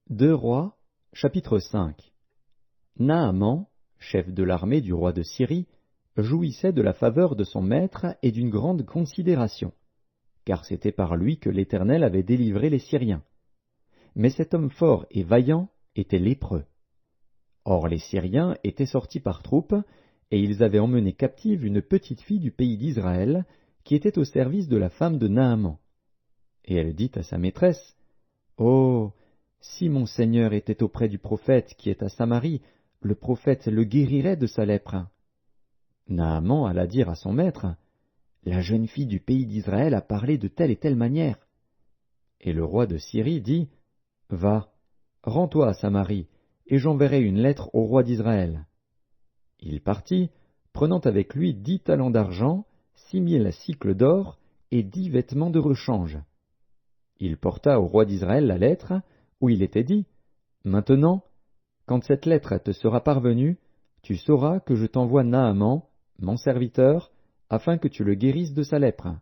Deux Rois, chapitre 5. Naaman, chef de l'armée du roi de Syrie, jouissait de la faveur de son maître et d'une grande considération, car c'était par lui que l'Éternel avait délivré les Syriens. Mais cet homme fort et vaillant était lépreux. Or les Syriens étaient sortis par troupes, et ils avaient emmené captive une petite fille du pays d'Israël, qui était au service de la femme de Naaman. Et elle dit à sa maîtresse, « Oh, si mon Seigneur était auprès du prophète qui est à Samarie, le prophète le guérirait de sa lèpre. » Naaman alla dire à son maître, « La jeune fille du pays d'Israël a parlé de telle et telle manière. » Et le roi de Syrie dit, « Va, rends-toi à Samarie, et j'enverrai une lettre au roi d'Israël. » Il partit, prenant avec lui 10 talents d'argent, 6 000 sicles d'or et 10 vêtements de rechange. Il porta au roi d'Israël la lettre, où il était dit, « Maintenant, quand cette lettre te sera parvenue, tu sauras que je t'envoie Naaman, mon serviteur, afin que tu le guérisses de sa lèpre. »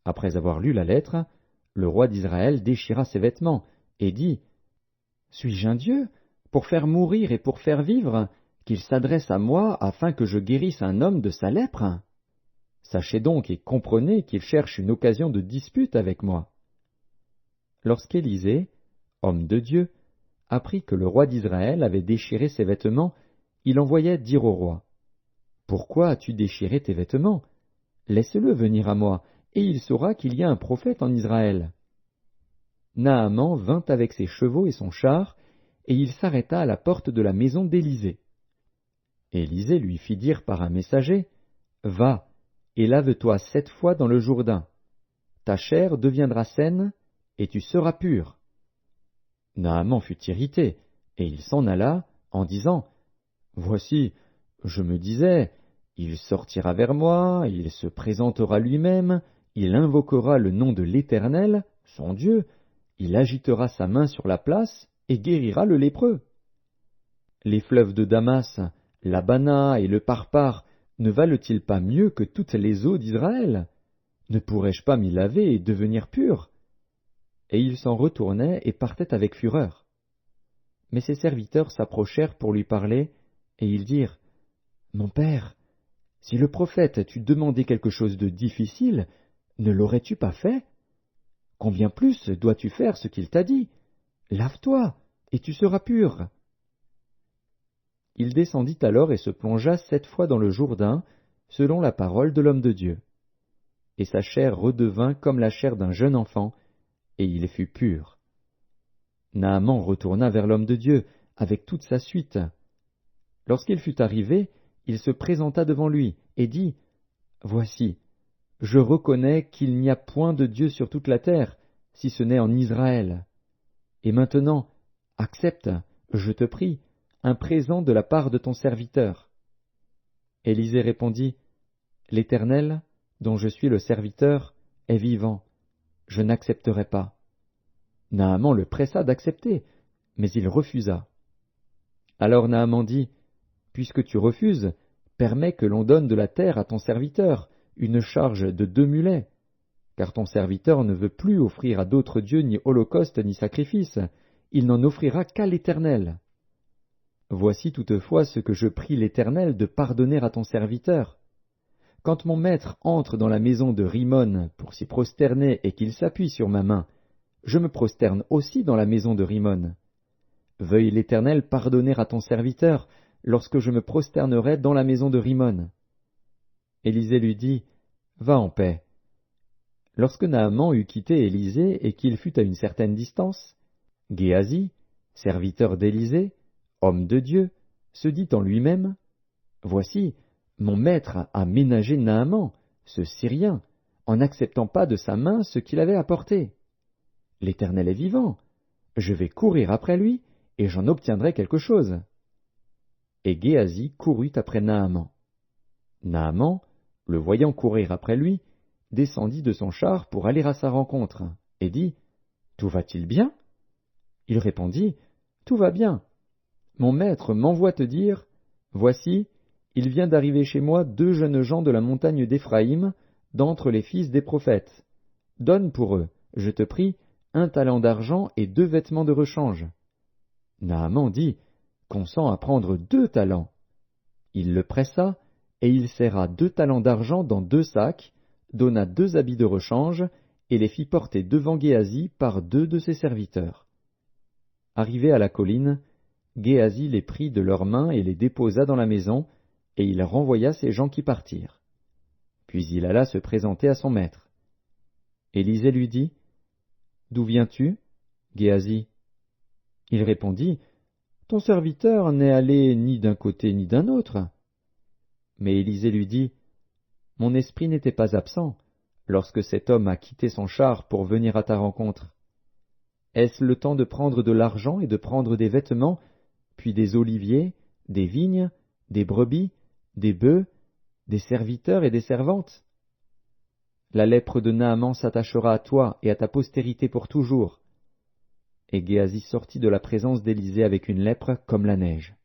Après avoir lu la lettre, le roi d'Israël déchira ses vêtements, et dit, « Suis-je un Dieu, pour faire mourir et pour faire vivre, qu'il s'adresse à moi afin que je guérisse un homme de sa lèpre? Sachez donc et comprenez qu'il cherche une occasion de dispute avec moi. » Lorsqu'Élisée, homme de Dieu, apprit que le roi d'Israël avait déchiré ses vêtements, il envoya dire au roi, « Pourquoi as-tu déchiré tes vêtements? Laisse-le venir à moi, et il saura qu'il y a un prophète en Israël. » Naaman vint avec ses chevaux et son char, et il s'arrêta à la porte de la maison d'Élisée. Élisée lui fit dire par un messager, « Va, et lave-toi 7 fois dans le Jourdain. Ta chair deviendra saine, et tu seras pur. » Naaman fut irrité, et il s'en alla, en disant, « Voici, je me disais, il sortira vers moi, il se présentera lui-même, il invoquera le nom de l'Éternel, son Dieu, il agitera sa main sur la place et guérira le lépreux. Les fleuves de Damas, l'Abana et le Parpar ne valent-ils pas mieux que toutes les eaux d'Israël? Ne pourrais-je pas m'y laver et devenir pur? » Et il s'en retournait et partait avec fureur. Mais ses serviteurs s'approchèrent pour lui parler, et ils dirent, « Mon père, si le prophète t'eût demandé quelque chose de difficile, ne l'aurais-tu pas fait? Combien plus dois-tu faire ce qu'il t'a dit? Lave-toi, et tu seras pur. » Il descendit alors et se plongea 7 fois dans le Jourdain, selon la parole de l'homme de Dieu. Et sa chair redevint comme la chair d'un jeune enfant, et il fut pur. Naaman retourna vers l'homme de Dieu, avec toute sa suite. Lorsqu'il fut arrivé, il se présenta devant lui, et dit, « Voici, je reconnais qu'il n'y a point de Dieu sur toute la terre, si ce n'est en Israël. Et maintenant, accepte, je te prie, un présent de la part de ton serviteur. » Élisée répondit, « L'Éternel, dont je suis le serviteur, est vivant. Je n'accepterai pas. » Naaman le pressa d'accepter, mais il refusa. Alors Naaman dit, « Puisque tu refuses, permets que l'on donne de la terre à ton serviteur, une charge de 2 mulets, car ton serviteur ne veut plus offrir à d'autres dieux ni holocauste ni sacrifice, il n'en offrira qu'à l'Éternel. Voici toutefois ce que je prie l'Éternel de pardonner à ton serviteur. Quand mon maître entre dans la maison de Rimon pour s'y prosterner et qu'il s'appuie sur ma main, je me prosterne aussi dans la maison de Rimon. Veuille l'Éternel pardonner à ton serviteur lorsque je me prosternerai dans la maison de Rimon. » Élisée lui dit, « Va en paix. » Lorsque Naaman eut quitté Élisée et qu'il fut à une certaine distance, Géasi, serviteur d'Élisée, homme de Dieu, se dit en lui-même, « Voici, mon maître a ménagé Naaman, ce Syrien, en n'acceptant pas de sa main ce qu'il avait apporté. L'Éternel est vivant, je vais courir après lui, et j'en obtiendrai quelque chose. » Et Géasi courut après Naaman. Naaman, le voyant courir après lui, descendit de son char pour aller à sa rencontre, et dit, « Tout va-t-il bien? » Il répondit, « Tout va bien. Mon maître m'envoie te dire, voici, il vient d'arriver chez moi 2 jeunes gens de la montagne d'Éphraïm, d'entre les fils des prophètes. Donne pour eux, je te prie, 1 talent d'argent et 2 vêtements de rechange. Naaman dit, consent à prendre 2 talents. Il le pressa, et il serra 2 talents d'argent dans 2 sacs, donna 2 habits de rechange, et les fit porter devant Géasi par 2 de ses serviteurs. Arrivé à la colline, Géasi les prit de leurs mains et les déposa dans la maison, et il renvoya ces gens qui partirent. Puis il alla se présenter à son maître. Élisée lui dit, « D'où viens-tu, Géasi ?» Il répondit, « Ton serviteur n'est allé ni d'un côté ni d'un autre. » Mais Élisée lui dit, « Mon esprit n'était pas absent lorsque cet homme a quitté son char pour venir à ta rencontre. Est-ce le temps de prendre de l'argent et de prendre des vêtements, puis des oliviers, des vignes, des brebis, des bœufs, des serviteurs et des servantes? La lèpre de Naaman s'attachera à toi et à ta postérité pour toujours. » Et Géasi sortit de la présence d'Élisée avec une lèpre comme la neige.